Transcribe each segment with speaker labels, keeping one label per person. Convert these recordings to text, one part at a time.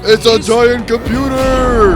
Speaker 1: It's a giant computer!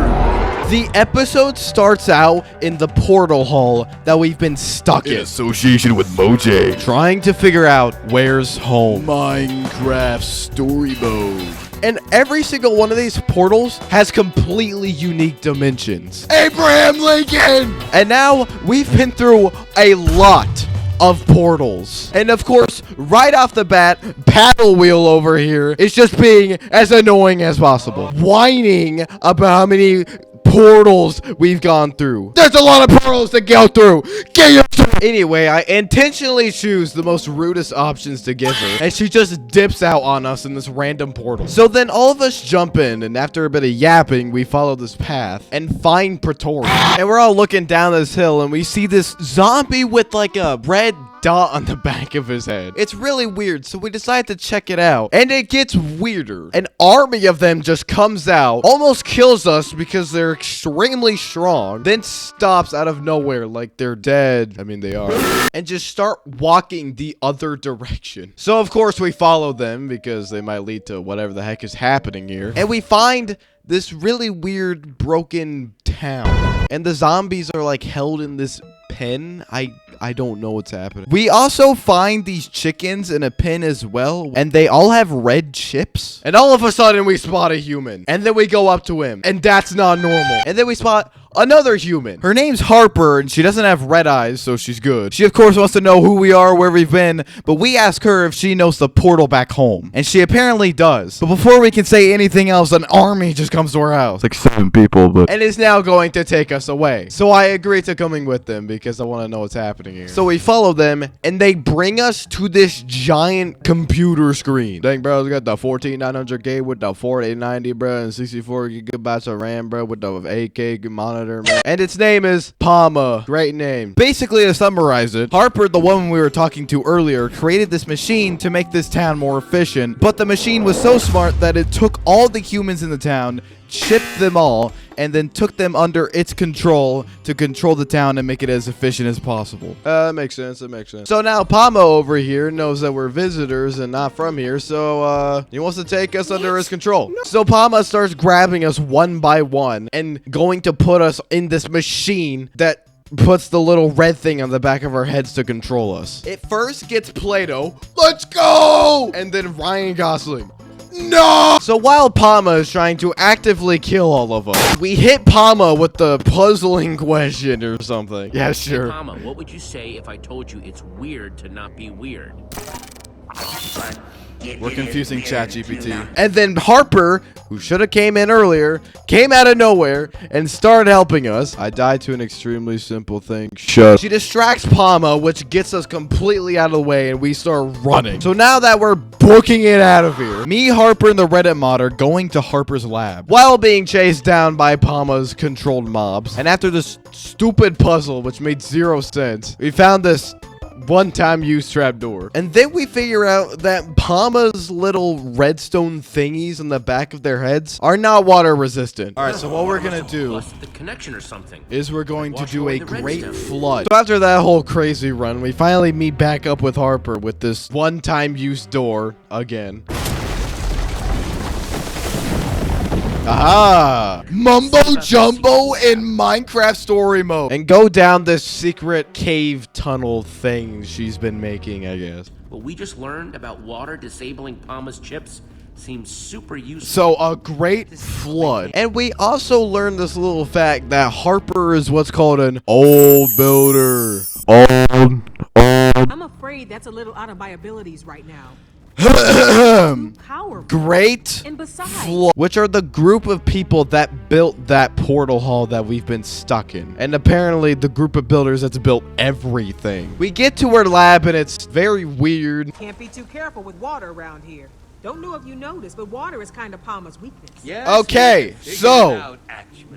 Speaker 1: The episode starts out in the portal hall that we've been stuck in
Speaker 2: association with Mojang.
Speaker 1: trying to figure out where's home.
Speaker 2: Minecraft story mode.
Speaker 1: And every single one of these portals has completely unique dimensions.
Speaker 2: Abraham Lincoln!
Speaker 1: And now we've been through a lot of portals. And of course, right off the bat, Paddle Wheel over here is just being as annoying as possible. Whining about how many portals we've gone through. There's a lot of portals to go through. Get your... Anyway, I intentionally choose the most rudest options to give her, and she just dips out on us in this random portal. So then all of us jump in, and after a bit of yapping, we follow this path and find Pretoria. And we're all looking down this hill, and we see this zombie with like a red dot on the back of his head. It's really weird, so we decide to check it out. And it gets weirder. An army of them just comes out, almost kills us because they're extremely strong, then stops out of nowhere like they're dead. I mean, they are. And just start walking the other direction. So, of course, we follow them because they might lead to whatever the heck is happening here. And we find this really weird broken town. And the zombies are like held in this pen. I don't know what's happening. We also find these chickens in a pen as well, and they all have red chips. And all of a sudden we spot a human, and then we go up to him, and that's not normal. And then we spot another human. Her name's Harper, and she doesn't have red eyes, so she's good. She of course wants to know who we are, where we've been, but we ask her if she knows the portal back home, and she apparently does. But before we can say anything else, an army just comes to our house.
Speaker 2: Like 7 people, but...
Speaker 1: And is now going to take us away. So I agree to coming with them because I want to know what's happening here. So we follow them, and they bring us to this giant computer screen. Dang, bro, we got the 14900K with the 4090, bro, and 64 gigabytes of RAM, bro, with the 8K monitor, man. And its name is Pama. Great name. Basically, to summarize it, Harper, the woman we were talking to earlier, created this machine to make this town more efficient, but the machine was so smart that it took all the humans in the town, chipped them all, and then took them under its control to control the town and make it as efficient as possible. That makes sense. That makes sense. So now Pama over here knows that we're visitors and not from here, so he wants to take us under his control. So Pama starts grabbing us one by one and going to put us in this machine that puts the little red thing on the back of our heads to control us. It first gets Play-Doh. Let's go! And then Ryan Gosling. No! So while Pama is trying to actively kill all of us, we hit Pama with the puzzling question or something. Yeah, sure.
Speaker 3: Pama, what would you say if I told you it's weird to not be weird?
Speaker 1: We're confusing ChatGPT. And then Harper, who should have came in earlier, came out of nowhere and started helping us. I died to an extremely simple thing. Shut. She distracts Pama, which gets us completely out of the way, and we start running. So now that we're booking it out of here, me, Harper, and the Reddit mod are going to Harper's lab while being chased down by Pama's controlled mobs. And after this stupid puzzle, which made 0 sense, we found this one-time use trapdoor. And then we figure out that Pama's little redstone thingies on the back of their heads are not water resistant. All right, so what we're gonna do
Speaker 3: the connection or something
Speaker 1: is we're going to do a great flood. So after that whole crazy run, we finally meet back up with Harper with this one-time use door again. Aha! Mumbo Jumbo in Minecraft story mode. And go down this secret cave tunnel thing she's been making, I guess.
Speaker 3: What we just learned about water disabling Pama's chips seems super useful.
Speaker 1: So a great flood. And we also learned this little fact that Harper is what's called an old builder. Old.
Speaker 4: I'm afraid that's a little out of my abilities right now.
Speaker 1: Great flood, which are the group of people that built that portal hall that we've been stuck in, and apparently the group of builders that's built everything. We get to her lab and it's very weird.
Speaker 4: Can't be too careful with water around here. Don't know if you noticed, but water is kind of Pama's weakness.
Speaker 3: Yes,
Speaker 1: okay, so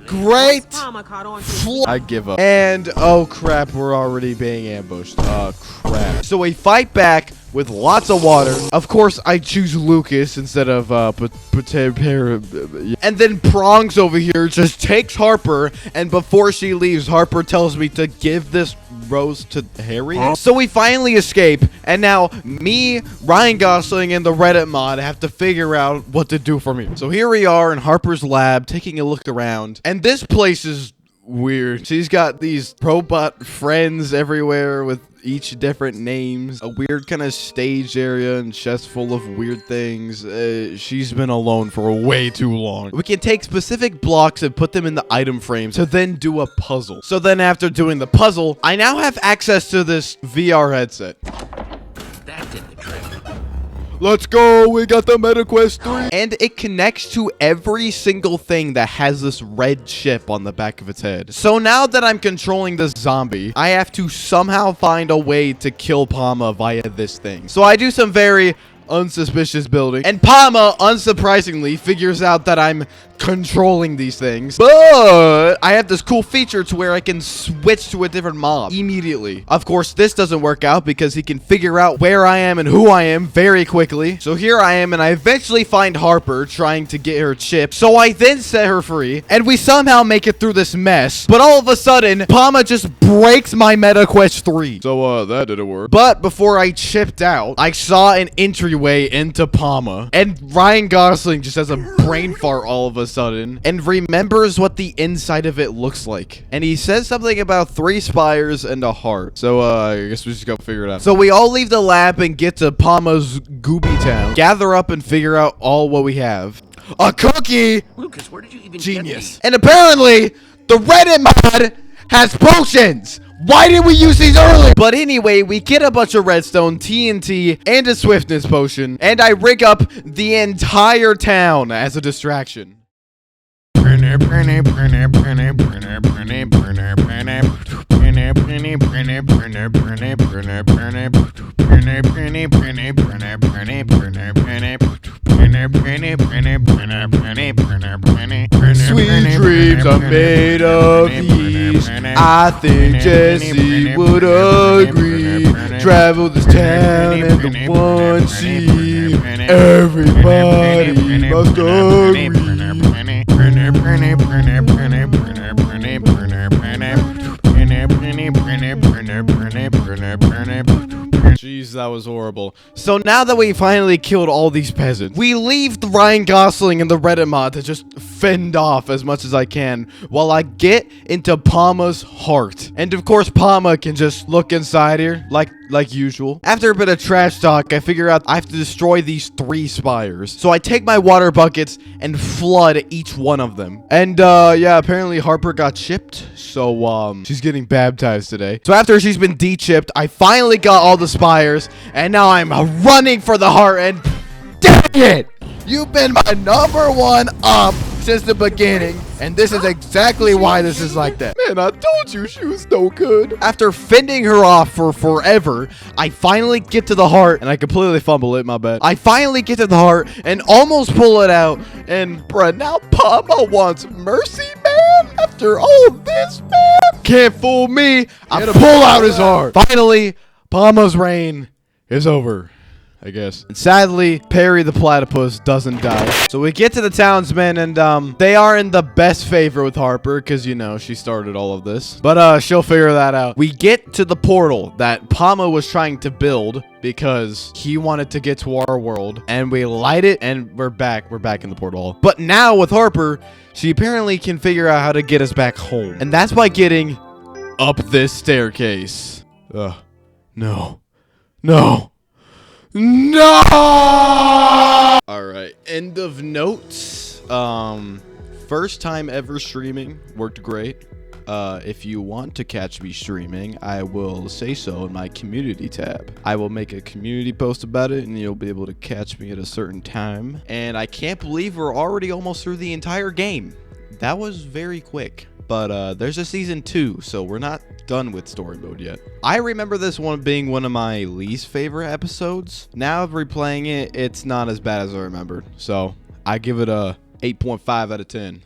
Speaker 1: great
Speaker 4: Pama caught on
Speaker 1: I give up. And oh crap, we're already being ambushed. Oh crap. So we fight back with lots of water. Of course, I choose Lucas instead of and then Prongs over here just takes Harper, and before she leaves, Harper tells me to give this Rose to Harry. So we finally escape, and now me, Ryan Gosling, and the Reddit mod have to figure out what to do from here. So here we are in Harper's lab, taking a look around, and this place is weird. She's got these robot friends everywhere with each different names, a weird kind of stage area and chest full of weird things. She's been alone for way too long. We can take specific blocks and put them in the item frames to then do a puzzle. So then after doing the puzzle, I now have access to this VR headset.
Speaker 3: That did the trick.
Speaker 1: Let's go, we got the MetaQuest 3. And it connects to every single thing that has this red chip on the back of its head. So now that I'm controlling this zombie, I have to somehow find a way to kill Pama via this thing. So I do some very unsuspicious building, and Pama, unsurprisingly, figures out that I'm controlling these things. But I have this cool feature to where I can switch to a different mob immediately. Of course, this doesn't work out because he can figure out where I am and who I am very quickly. So here I am, and I eventually find Harper trying to get her chip. So I then set her free, and we somehow make it through this mess. But all of a sudden, Pama just breaks my MetaQuest 3.
Speaker 2: So, that didn't work.
Speaker 1: But before I chipped out, I saw an entryway into Pama, and Ryan Gosling just has a brain fart all of a sudden and remembers what the inside of it looks like. And he says something about 3 spires and a heart. So, I guess we just gotta figure it out. So we all leave the lab and get to Pama's Gooby Town, gather up and figure out all what we have. A cookie!
Speaker 3: Lucas, where did you even
Speaker 1: Genius.
Speaker 3: get these?
Speaker 1: And apparently, the Reddit mod has potions! Why didn't we use these earlier? But anyway, we get a bunch of redstone, TNT, and a swiftness potion, and I rig up the entire town as a distraction. Sweet dreams are made of these. I think Jesse would agree. Travel this town and the one see. Everybody must agree. Jeez, that was horrible. So now that we finally killed all these peasants, we leave the Ryan Gosling and the Reddit mod to just fend off as much as I can while I get into Pama's heart. And of course, Pama can just look inside here like usual. After a bit of trash talk, I figure out I have to destroy these 3 spires. So I take my water buckets and flood each one of them. And yeah, apparently Harper got chipped. So she's getting baptized today. So after she's been de-chipped, I finally got all the spires, and now I'm running for the heart, and dang it! You've been my #1 up since the beginning, and this is exactly why this is like that.
Speaker 2: Man, I told you she was no good.
Speaker 1: After fending her off for forever, I finally get to the heart, and I completely fumble it, my bad. I finally get to the heart and almost pull it out, and bruh, now Pama wants mercy, man? After all this, man? Can't fool me. I pull out his heart. Finally, Pama's reign is over, I guess. And sadly, Perry the platypus doesn't die. So we get to the townsmen, and they are in the best favor with Harper because, you know, she started all of this. But she'll figure that out. We get to the portal that Pama was trying to build because he wanted to get to our world, and we light it, and we're back. We're back in the portal. But now with Harper, she apparently can figure out how to get us back home. And that's by getting up this staircase. Ugh. No. No. No! Alright, end of notes. First time ever streaming. Worked great. If you want to catch me streaming, I will say so in my community tab. I will make a community post about it, and you'll be able to catch me at a certain time. And I can't believe we're already almost through the entire game. That was very quick. But there's a season 2, so we're not done with story mode yet. I remember this one being one of my least favorite episodes. Now replaying it, it's not as bad as I remembered. So I give it a 8.5 out of 10.